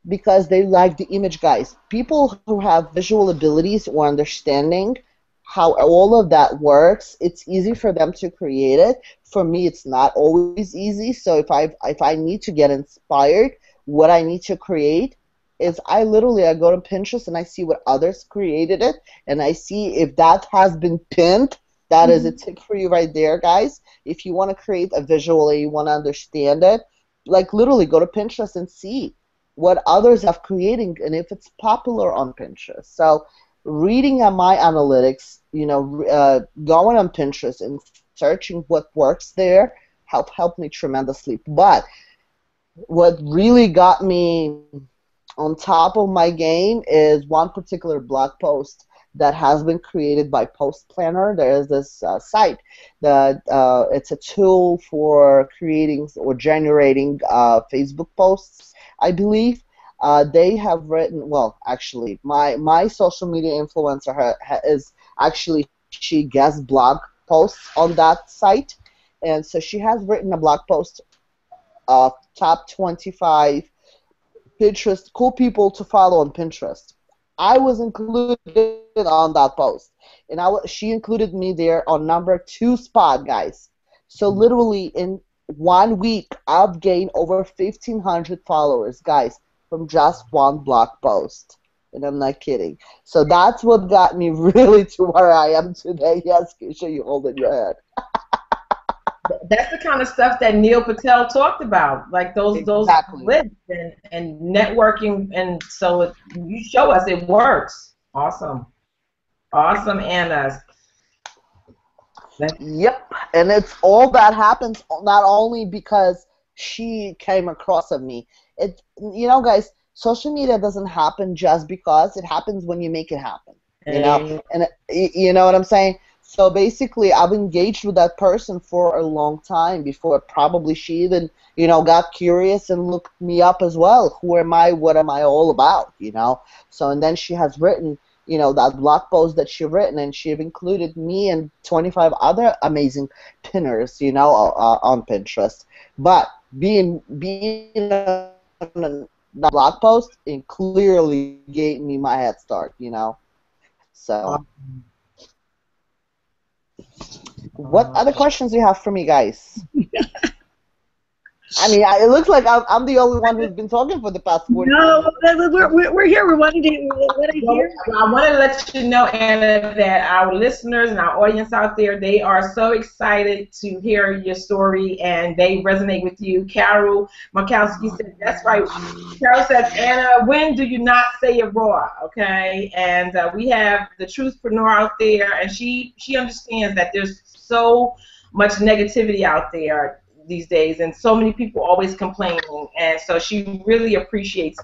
because they like the image, guys. People who have visual abilities or understanding how all of that works, it's easy for them to create it. For me, it's not always easy. So if I need to get inspired, what I need to create is I go to Pinterest and I see what others created it, and I see if that has been pinned. That is a tip for you right there, guys. If you want to create a visual and you want to understand it, like, literally go to Pinterest and see. what others have creating and if it's popular on Pinterest. So reading at my analytics, going on Pinterest and searching what works there helped me tremendously. But what really got me on top of my game is one particular blog post that has been created by Post Planner. There is this site that it's a tool for creating or generating Facebook posts, I believe. They have written, well, actually, my social media influencer is actually, she guest blog posts on that site. And so she has written a blog post of top 25 Pinterest, cool people to follow on Pinterest. I was included on that post, and she included me there on number 2 spot, guys. So literally in 1 week, I've gained over 1,500 followers, guys, from just one blog post. And I'm not kidding. So that's what got me really to where I am today. Yes, Kesha, you hold in your head. That's the kind of stuff that Neil Patel talked about, like those lists and networking, and so you show us it works. Awesome, Anna. Yep, and it's all that happens not only because she came across of me. It, guys, social media doesn't happen just because. It happens when you make it happen. And you know what I'm saying. So basically, I've engaged with that person for a long time before probably she even, got curious and looked me up as well. Who am I? What am I all about? So, and then she has written, that blog post that she written, and she have included me and 25 other amazing pinners, on Pinterest. But being on the blog post, it clearly gave me my head start, So. What other questions do you have for me, guys? I mean, it looks like I'm the only one who's been talking for the past 40 minutes. No, we're here. We wanted to hear. I want to let you know, Anna, that our listeners and our audience out there, they are so excited to hear your story, and they resonate with you. Carol Markowski said, that's right. Carol says, Anna, when do you not say it raw? Okay, and we have the truthpreneur out there, and she understands that there's so much negativity out there these days, and so many people always complaining, and so she really appreciates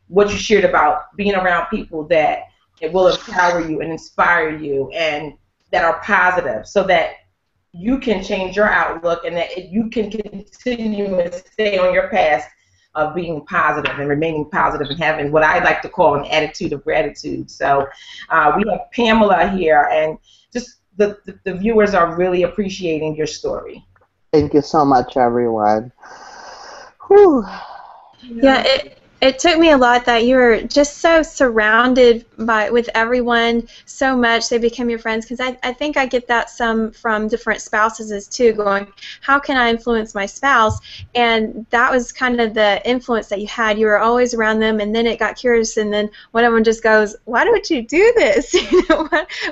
what you shared about being around people that it will empower you and inspire you and that are positive, so that you can change your outlook and that you can continue and stay on your path of being positive and remaining positive and having what I like to call an attitude of gratitude. So we have Pamela here, and just the viewers are really appreciating your story. Thank you so much, everyone. Whew. Yeah, it took me a lot that you were just so surrounded with everyone so much they become your friends, because I think I get that some from different spouses too, going, how can I influence my spouse? And that was kind of the influence that you had. You were always around them, and then it got curious, and then one of them just goes, why don't you do this?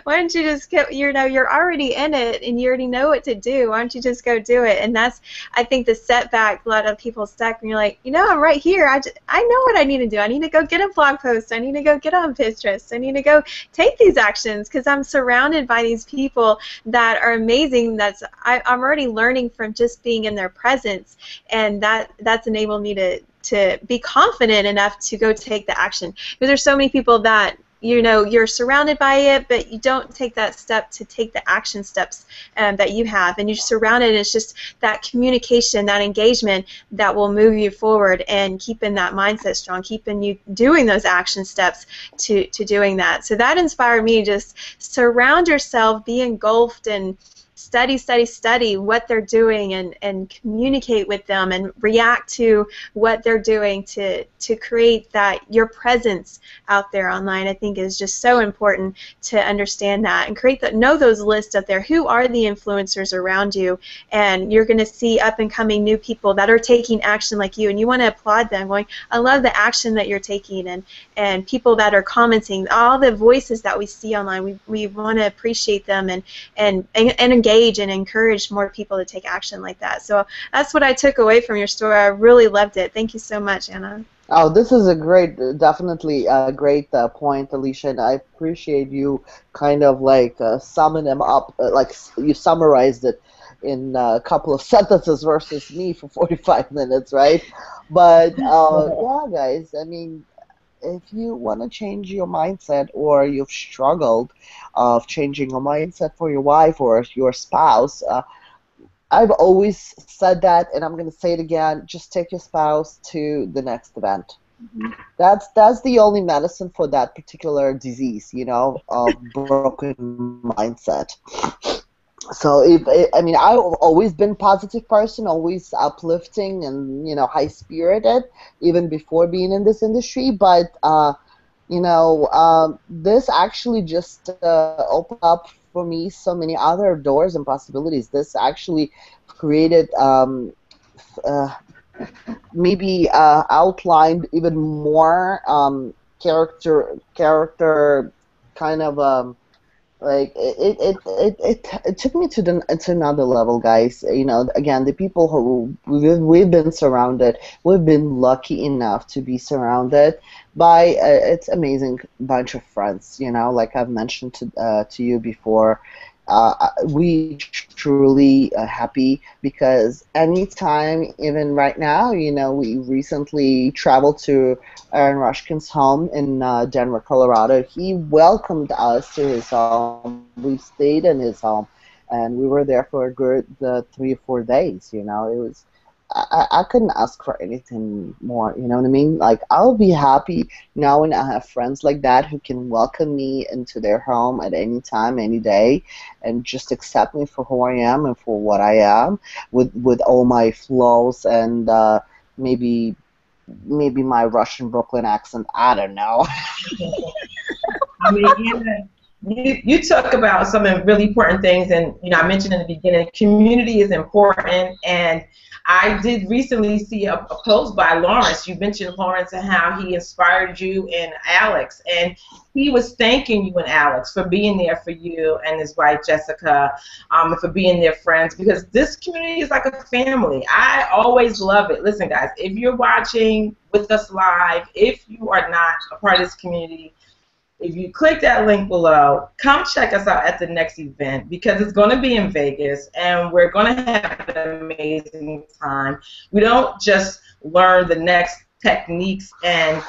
Why don't you just get, you're already in it and you already know what to do. Why don't you just go do it? And that's, I think, the setback. A lot of people stuck and you're like, I'm right here. I know what I need to do. I need to go get a blog post. I need to go get on Pinterest. I need to go take these actions because I'm surrounded by these people that are amazing. I'm already learning from just being in their presence, and that's enabled me to be confident enough to go take the action. Because there's so many people that you're surrounded by it, but you don't take that step to take the action steps that you have, and you're surrounded, and it's just that communication, that engagement that will move you forward and keeping that mindset strong, keeping you doing those action steps to doing that. So that inspired me. Just surround yourself, be engulfed, and study what they're doing, and communicate with them and react to what they're doing to create that your presence out there online. I think is just so important to understand that and know those lists up there. Who are the influencers around you? And you're going to see up and coming new people that are taking action like you, and you want to applaud them, going, I love the action that you're taking, and people that are commenting, all the voices that we see online, we want to appreciate them and engage and encourage more people to take action like that. So that's what I took away from your story. I really loved it. Thank you so much, Anna. Oh, this is a great, definitely a great point, Alecia, and I appreciate you kind of like summing them up, like you summarized it in a couple of sentences versus me for 45 minutes, right? But yeah, guys, I mean, if you want to change your mindset or you've struggled of changing your mindset for your wife or your spouse, I've always said that, and I'm going to say it again, just take your spouse to the next event. That's the only medicine for that particular disease, you know, of broken mindset. So I mean, I've always been a positive person, always uplifting and, you know, high spirited, even before being in this industry. But you know, this actually just opened up for me so many other doors and possibilities. This actually created maybe outlined even more character kind of like it took me to another level, guys. You know, again, the people who we've been surrounded, we've been lucky enough to be surrounded by it's amazing bunch of friends. You know, like I've mentioned to you before. We truly happy because anytime, even right now, you know, we recently traveled to Aaron Rushkin's home in Denver, Colorado. He welcomed us to his home. We stayed in his home, and we were there for a good 3 or 4 days. You know, it was. I couldn't ask for anything more, you know what I mean? Like, I'll be happy knowing I have friends like that who can welcome me into their home at any time, any day, and just accept me for who I am and for what I am, with all my flaws and maybe my Russian Brooklyn accent. I don't know. I mean, you talk about some really important things, and you know, I mentioned in the beginning, community is important, and I did recently see a post by Lawrence. You mentioned Lawrence and how he inspired you and Alex, and he was thanking you and Alex for being there for you and his wife Jessica, and for being their friends, because this community is like a family. I always love it. Listen, guys, if you're watching with us live, if you are not a part of this community, if you click that link below, come check us out at the next event, because it's going to be in Vegas and we're going to have an amazing time. We don't just learn the next techniques and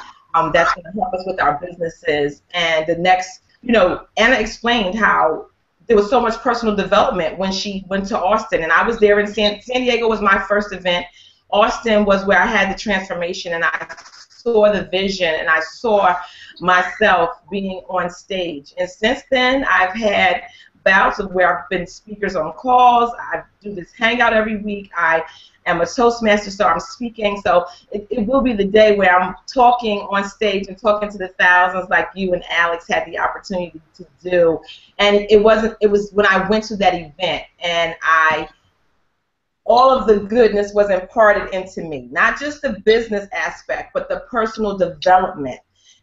that's going to help us with our businesses. And the next, you know, Anna explained how there was so much personal development when she went to Austin, and I was there in San Diego was my first event. Austin was where I had the transformation, and I saw the vision, and I saw myself being on stage. And since then, I've had bouts of where I've been speakers on calls. I do this hangout every week. I am a Toastmaster, so I'm speaking. So it will be the day where I'm talking on stage and talking to the thousands like you and Alex had the opportunity to do. And it was when I went to that event, and all of the goodness was imparted into me. Not just the business aspect, but the personal development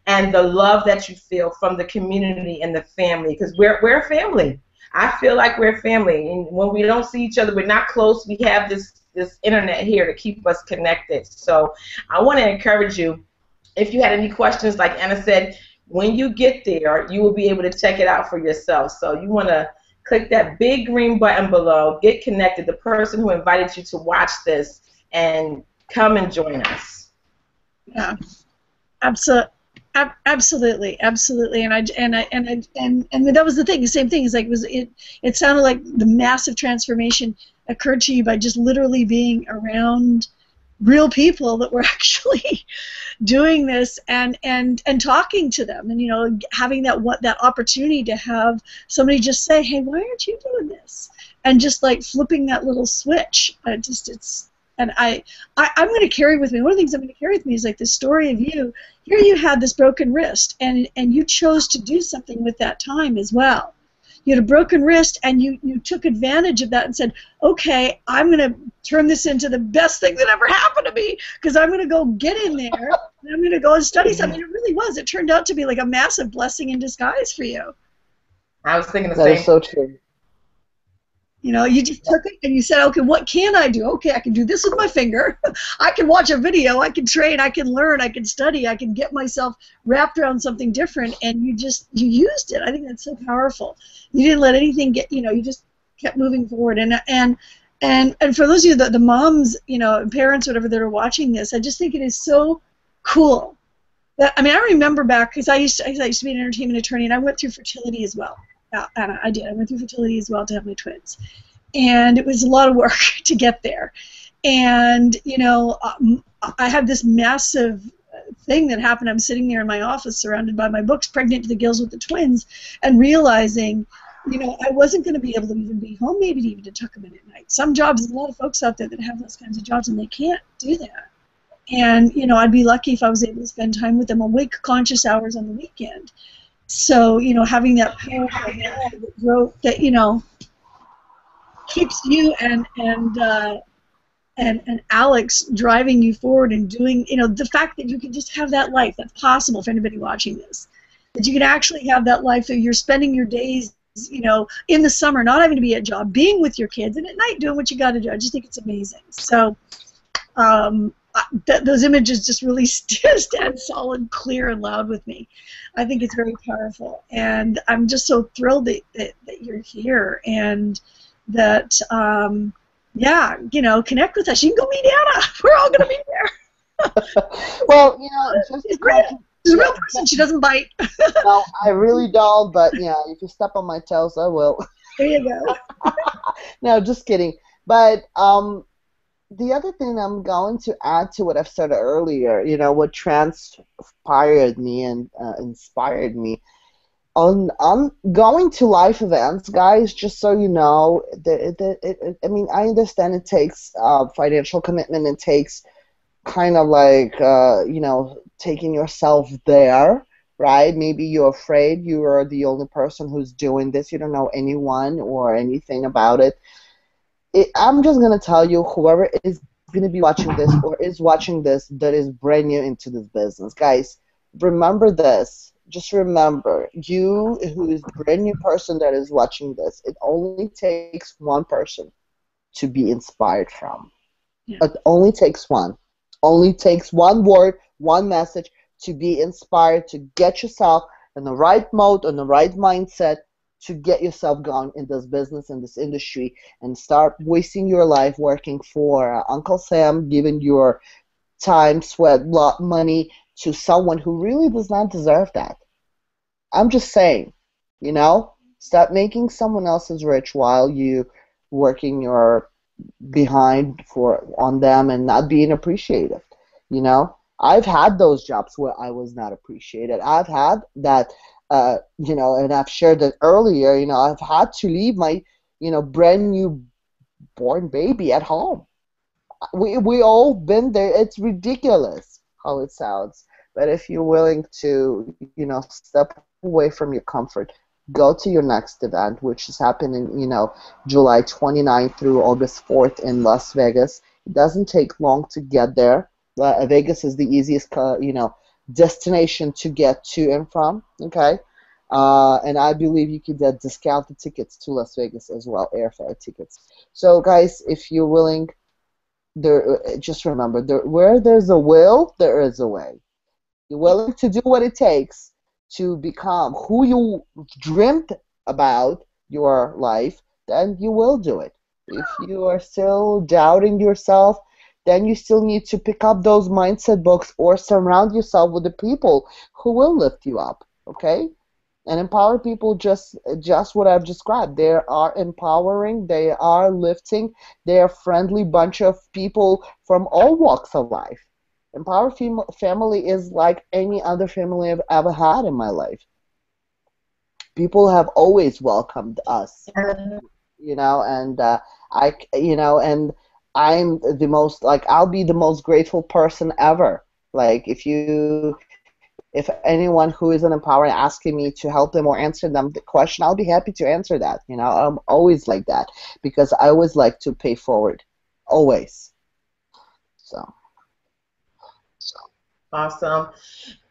and the love that you feel from the community and the family, because we're a family. I feel like we're a family, and when we don't see each other, we're not close. We have this internet here to keep us connected. So I want to encourage you, if you had any questions, like Anna said, when you get there, you will be able to check it out for yourself. So you want to click that big green button below, get connected, the person who invited you to watch this, and come and join us. Yeah, absolutely, and that was the thing. The same thing is like it sounded like the massive transformation occurred to you by just literally being around real people that were actually doing this and talking to them, and you know, having that opportunity to have somebody just say, hey, why aren't you doing this, and just like flipping that little switch. And I'm going to carry with me, one of the things I'm going to carry with me is like the story of you. Here you had this broken wrist, and you chose to do something with that time as well. You had a broken wrist, and you took advantage of that and said, okay, I'm going to turn this into the best thing that ever happened to me, because I'm going to go get in there, and I'm going to go and study something. It really was. It turned out to be like a massive blessing in disguise for you. I was thinking the same. That is so true. You know, you just took it and you said, okay, what can I do? Okay, I can do this with my finger. I can watch a video. I can train. I can learn. I can study. I can get myself wrapped around something different. And you used it. I think that's so powerful. You didn't let anything get, you know, you just kept moving forward. And for those of you, the moms, you know, parents, whatever, that are watching this, I just think it is so cool. I mean, I remember back, because I used to be an entertainment attorney, and I went through fertility as well. And I did. I went through fertility as well to have my twins. And it was a lot of work to get there. And, you know, I had this massive thing that happened. I'm sitting there in my office surrounded by my books, pregnant to the gills with the twins, and realizing, you know, I wasn't going to be able to even be home maybe to even to tuck them in at night. Some jobs, there's a lot of folks out there that have those kinds of jobs, and they can't do that. And, you know, I'd be lucky if I was able to spend time with them awake, conscious hours on the weekend. So, you know, having that powerful that, you know, keeps you and Alex driving you forward and doing, you know, the fact that you can just have that life, that's possible for anybody watching this, that you can actually have that life that you're spending your days, you know, in the summer, not having to be at a job, being with your kids, and at night doing what you got to do. I just think it's amazing. So, those images just really stand solid, clear, and loud with me. I think it's very powerful, and I'm just so thrilled that you're here, and that, yeah, you know, connect with us. You can go meet Anna. We're all going to be there. Well, you know, just she's a real person. She doesn't bite. No, I really don't, but, yeah, if you step on my toes, I will. There you go. No, just kidding. But, the other thing I'm going to add to what I've said earlier, you know, what transpired me and inspired me on going to live events, guys. Just so you know, I mean, I understand it takes financial commitment. It takes kind of like you know, taking yourself there, right? Maybe you're afraid you are the only person who's doing this. You don't know anyone or anything about it. I'm just going to tell you, whoever is going to be watching this or is watching this that is brand new into this business, guys, remember this. Just remember, you who is a brand new person that is watching this, it only takes one person to be inspired from. Yeah. It only takes one. Only takes one word, one message to be inspired, to get yourself in the right mode, in the right mindset, to get yourself going in this business, in this industry, and start wasting your life working for Uncle Sam, giving your time, sweat, blood, money to someone who really does not deserve that. I'm just saying, you know, stop making someone else's rich while you working your behind on them and not being appreciated. You know, I've had those jobs where I was not appreciated. I've had that. You know, and I've shared that earlier, you know, I've had to leave my, you know, brand new born baby at home. We all been there. It's ridiculous how it sounds. But if you're willing to, you know, step away from your comfort, go to your next event, which is happening, you know, July 29th through August 4th in Las Vegas. It doesn't take long to get there. Vegas is the easiest, you know, destination to get to and from, okay? And I believe you can get discounted tickets to Las Vegas as well, airfare tickets. So, guys, if you're willing, just remember, where there's a will, there is a way. You're willing to do what it takes to become who you dreamt about your life, then you will do it. If you are still doubting yourself, then you still need to pick up those mindset books or surround yourself with the people who will lift you up, okay? And empower people, just what I've described. They are empowering, they are lifting, they are a friendly bunch of people from all walks of life. Empower family is like any other family I've ever had in my life. People have always welcomed us, you know, and I'm the most, like, I'll be the most grateful person ever. Like, if anyone who is an empower asking me to help them or answer them the question, I'll be happy to answer that. You know, I'm always like that because I always like to pay forward, always. So. Awesome.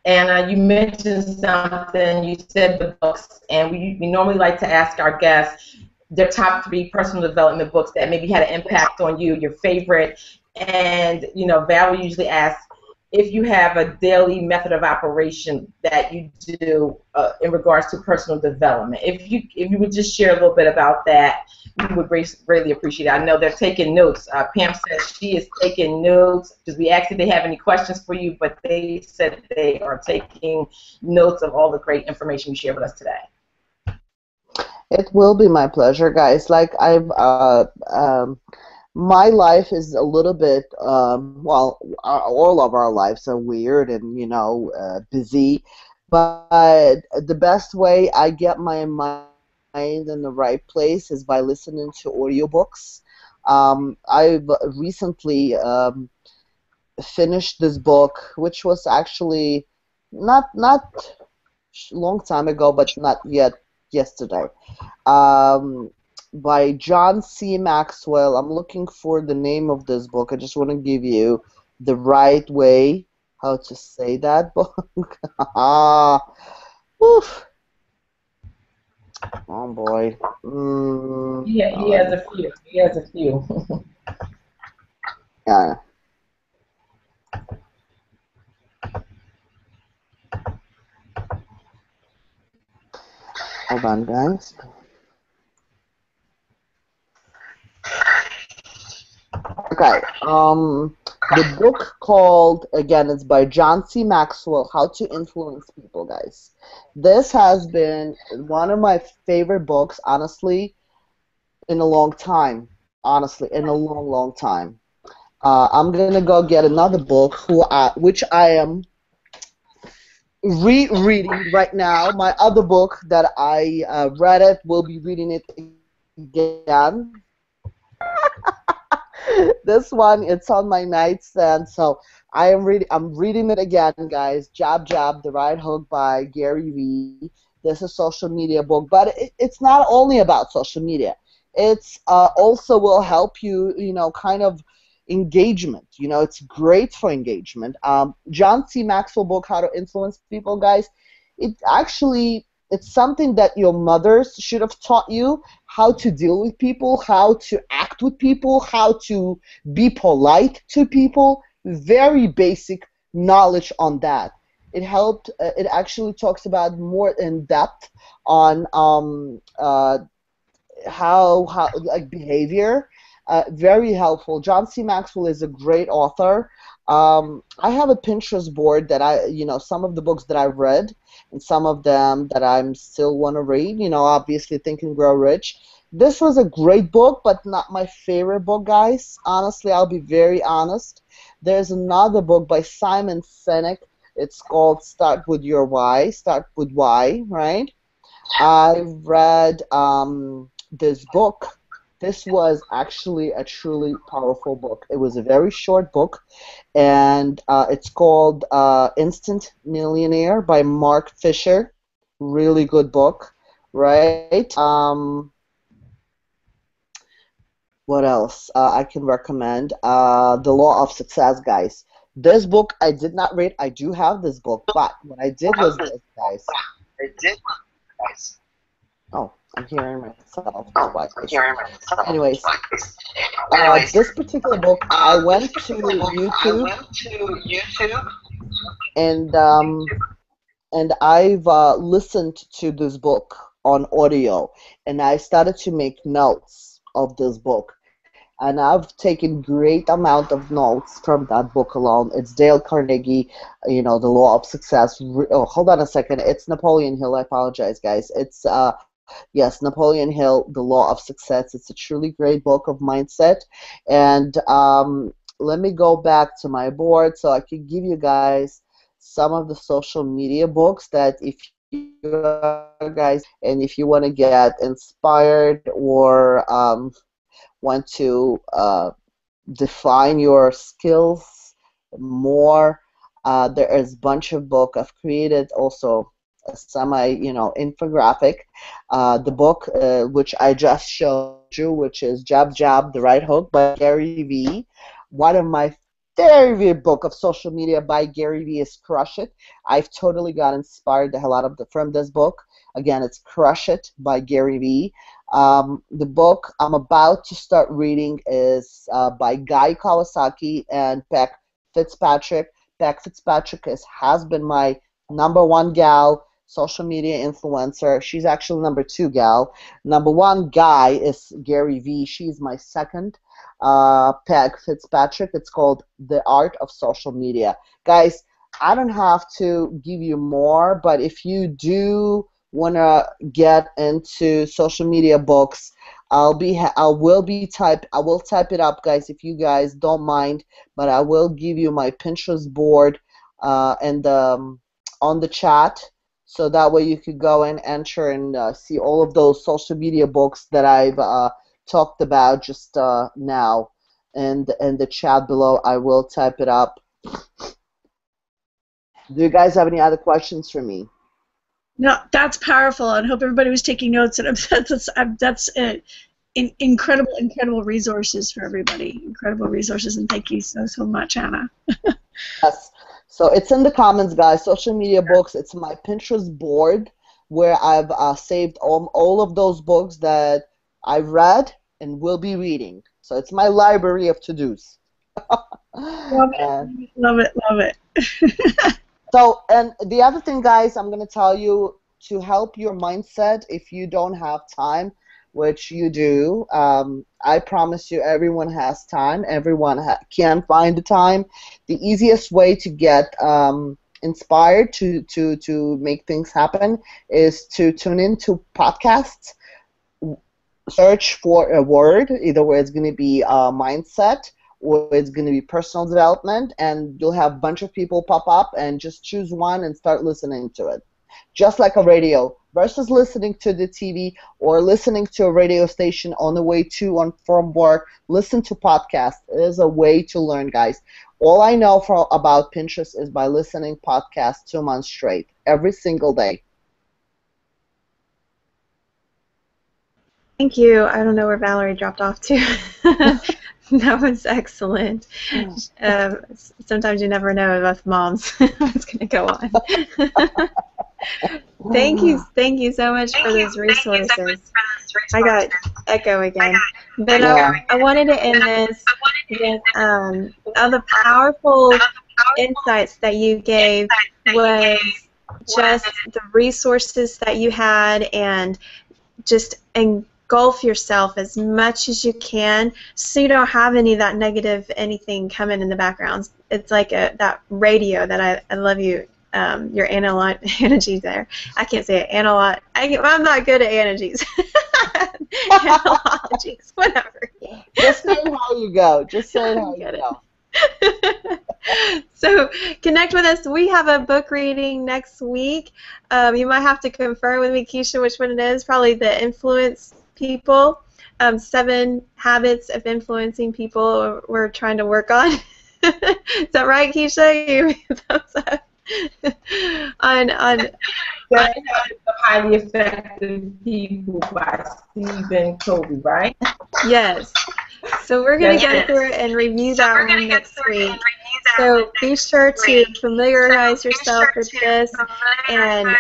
And you mentioned something. You said the books, and we normally like to ask our guests, their top 3 personal development books that maybe had an impact on you, your favorite. And, you know, Val usually asks if you have a daily method of operation that you do in regards to personal development. If you would just share a little bit about that, we would greatly appreciate it. I know they're taking notes. Pam says she is taking notes because we asked if they have any questions for you, but they said they are taking notes of all the great information you shared with us today. It will be my pleasure, guys. Like my life is a little bit, well, all of our lives are weird and, you know, busy, but the best way I get my mind in the right place is by listening to audiobooks. I've recently finished this book, which was actually not long time ago, but not yet yesterday. By John C. Maxwell. I'm looking for the name of this book. I just want to give you the right way how to say that book. Oof. Oh boy. Yeah, he has a few. He has a few. Yeah. Hold on, guys. Okay. The book called, again, it's by John C. Maxwell, How to Influence People, guys. This has been one of my favorite books, honestly, in a long time. Honestly, in a long, long time. I'm going to go get another book, which I am rereading right now. My other book that I read it, will be reading it again. This one, it's on my nightstand, so I'm reading it again, guys. Jab Jab, The Right Hook by Gary Vee. This is a social media book, but it's not only about social media. It's also will help you, you know, kind of engagement. You know, it's great for engagement. John C. Maxwell book, How to Influence People, guys. It's something that your mothers should have taught you, how to deal with people, how to act with people, how to be polite to people. Very basic knowledge on that. It actually talks about more in depth on how like behavior. Very helpful. John C. Maxwell is a great author. I have a Pinterest board that some of the books that I've read and some of them that I'm still want to read. You know, obviously Think and Grow Rich. This was a great book, but not my favorite book, guys. Honestly, I'll be very honest. There's another book by Simon Sinek. It's called Start With Your Why. Start with Why, right? I've read this book. This was actually a truly powerful book. It was a very short book, and it's called Instant Millionaire by Mark Fisher. Really good book, right? What else I can recommend? The Law of Success, guys. This book I did not read. I do have this book, but what I did was this, guys. Oh, I'm hearing myself. Anyways, this particular book, I went to YouTube, and I've listened to this book on audio, and I started to make notes of this book. And I've taken great amount of notes from that book alone. It's Dale Carnegie, The Law of Success. Oh, hold on a second. It's Napoleon Hill. I apologize, guys. It's yes, Napoleon Hill, The Law of Success. It's a truly great book of mindset. And let me go back to my board so I can give you guys some of the social media books that if you guys, and if you want to get inspired or want to define your skills more, there is a bunch of books. I've created also a infographic. The book which I just showed you, which is Jab Jab, The Right Hook by Gary Vee. One of my favorite book of social media by Gary Vee is Crush It. I've totally got inspired the hell out of from this book. Again, it's Crush It by Gary Vee. The book I'm about to start reading is by Guy Kawasaki and Beck Fitzpatrick. Beck Fitzpatrick has been my #1 gal, social media influencer. She's actually #2 gal. #1 guy is Gary V. She's my second. Peg Fitzpatrick. It's called The Art of Social Media. Guys, I don't have to give you more, but if you do want to get into social media books, I will type it up, guys, if you guys don't mind, but I will give you my Pinterest board and on the chat, so that way you could go and enter and see all of those social media books that I've talked about just now, and in the chat below I will type it up. Do you guys have any other questions for me? No, that's powerful, and I hope everybody was taking notes. And that's incredible resources for everybody. Incredible resources, and thank you so much, Anna. Yes. So it's in the comments, guys. Social media books. It's my Pinterest board where I've saved all of those books that I've read and will be reading. So it's my library of to-dos. Love it. So, and the other thing, guys, I'm going to tell you, to help your mindset if you don't have time, which you do, I promise you everyone has time. Everyone can find the time. The easiest way to get inspired to make things happen is to tune into podcasts. Search for a word, either way it's going to be mindset or it's going to be personal development, and you'll have a bunch of people pop up, and just choose one and start listening to it. Just like a radio, versus listening to the TV or listening to a radio station on the way to and from work, listen to podcasts. It is a way to learn, guys. All I know about Pinterest is by listening podcasts 2 months straight, every single day. Thank you. I don't know where Valerie dropped off to. That was excellent. Sometimes you never know with moms what's going to go on. Thank you so much for those resources. I got echo again. But I wanted to end this with all the powerful insights that you gave, was just the resources that you had, and just engulf yourself as much as you can so you don't have any of that negative anything coming in the background. It's like that radio that I love you. Your energy there. I can't say it. I'm not good at energies. Analogies, whatever. Just say it how you go. Just say it how you go. So connect with us. We have a book reading next week. You might have to confirm with me, Kesha, which one it is. Probably the Influence People. 7 Habits of Influencing People we're trying to work on. Is that right, Kesha? You thumbs up. on Highly Effective People by Stephen Covey, right? Yes. So we're going to go through it and review that one next week. So be sure to familiarize yourself with this and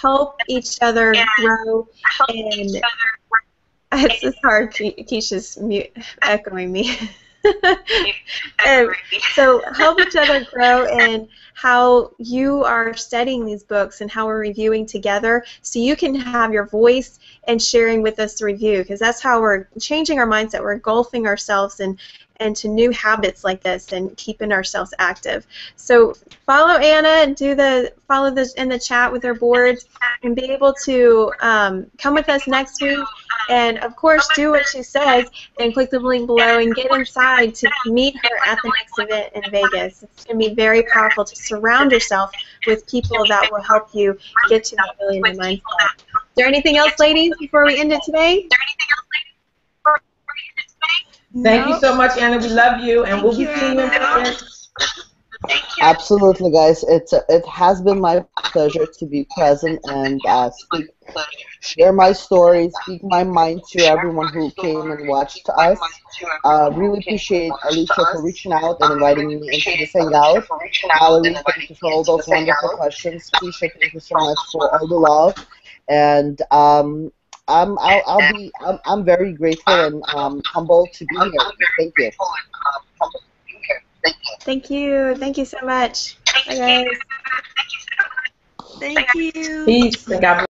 help each other grow. And it's just hard. Keisha's echoing me. So help each other grow in how you are studying these books and how we're reviewing together, so you can have your voice and sharing with us the review, because that's how we're changing our mindset. We're engulfing ourselves into new habits like this and keeping ourselves active. So follow Anna and follow this in the chat with her boards, and be able to come with us next week. And of course, do what she says and click the link below and get inside to meet her at the next event in Vegas. It's going to be very powerful to surround yourself with people that will help you get to that millionaire mindset. Is there anything else, ladies, before we end it today? Thank you so much, Anna. We love you, and we'll be seeing you in Vegas. Absolutely, guys. It has been my pleasure to be present and share my stories, speak my mind to everyone who came and watched us. Really appreciate Alecia for reaching out and inviting me into this hangout. Valerie, thank you for all those wonderful questions. Kesha, thank you so much for all the love. And I'm very grateful and humbled to be here. Thank you. Thank you. Thank you so much. Bye, guys. Thank you. Peace and God bless.